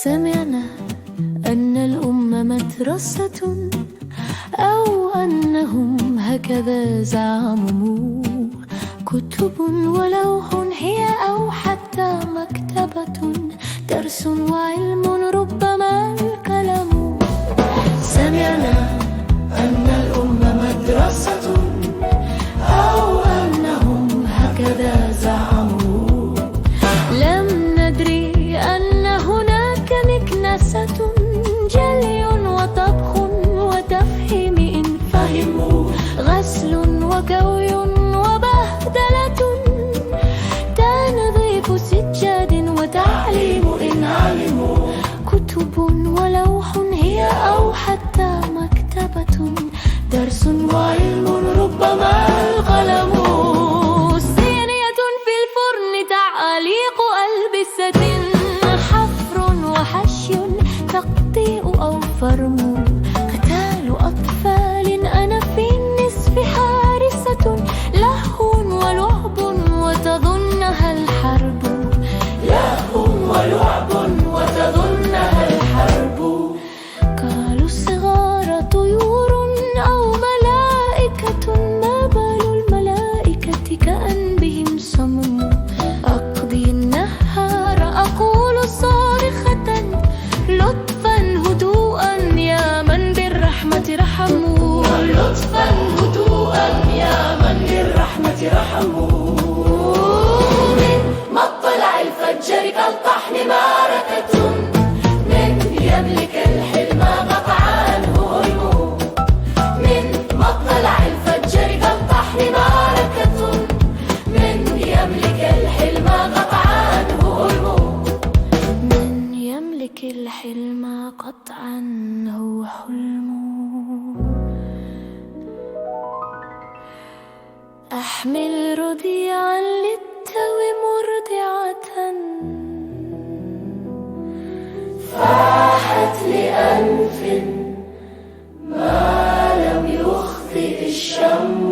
سمعنا أن الأم مدرسة، أو أنهم هكذا زعموا. كتب ولوح هي، أو حتى مكتبة، درس وعلم ربما القلم. سمعنا أن الأم مدرسة، أو أنهم هكذا زعموا. لم ندري أن هناك مكنسة، جلي وطبخ وتفهيم إن فهموا، غسل وكوي وبهدلة، تنظيف سجاد وتعليم إن علموا. كتب ولوح هي، أو حتى مكتبة، درس وعلم ربما القلم. صينية في الفرن، تعليق ألبسة، حفر وحشي، تقطيع أو فرم، قتال أطفال، أنا في النصف حارسة، لهو ولعب وتظنها الحرب، لهو ولعب وتظنها الحرب. قالوا الصغار طيور أو ملائكة، ما بال الملائكة كأن بهم صمم. أقضي النهار أقول صارخة، لطفا هدوءا يا من بالرحمة رحموا، لطفا هدوءا يا من بالرحمة رحموا. من مطلع الفجر كالطحن معركة، من يملك الحلم قطع عنه هلموا. من مطلع الفجر كالطحن معركة، من يملك الحلم قطع عنه هلموا. من يملك الحلم قطعا هو حلم. أحمل رضيعا للتو مرضعة، فاحت لأنف ما لم يخطئ الشم.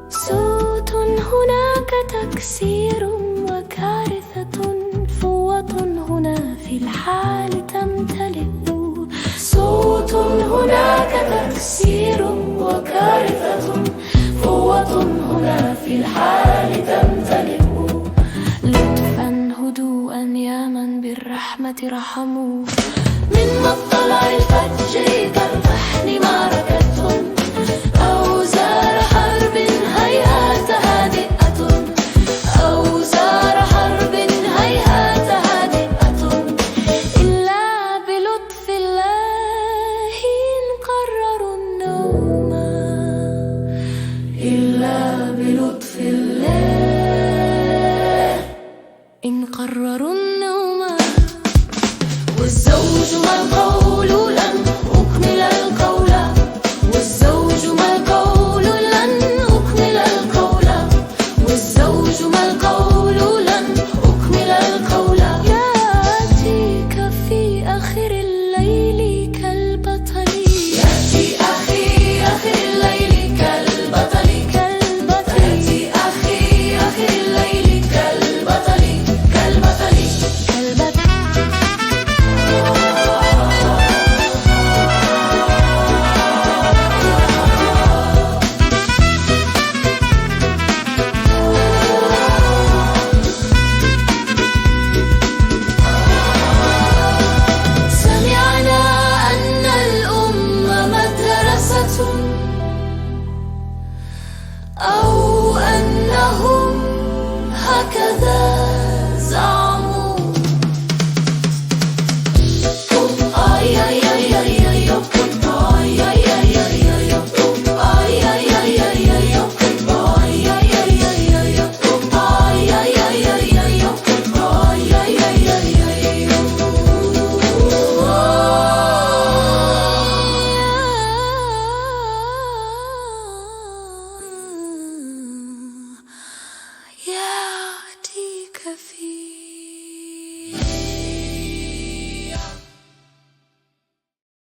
صوت هناك تكسير وكارثة، فوة هنا في الحال تمتلئ. صوت هناك تكسير وكارثة، فوة هنا في الحال تمتلئ. لطفا هدوءا يا من بالرحمة رحموا. من مطلع الفجر كالطحن معركة، أوزار حرب هيهات هادئة، أوزار حرب هيهات هادئة. إلا بلطف الله إن قرروا النوم، إلا بلطف الله إن قرروا النوم. والزوج ما القول لن أكمل القول، والزوج ما القول لن أكمل القول، والزوج ما القول لن أكمل القول. يأتيك في آخر الليل كالبطل، يأتي أخي آخر الليل كالبطل، كالبطل. يأتي أخي آخر الليل كالبطل، كالبطل، كالبطل. سمعنا أن الأم مدرسة، أو أنهم هكذا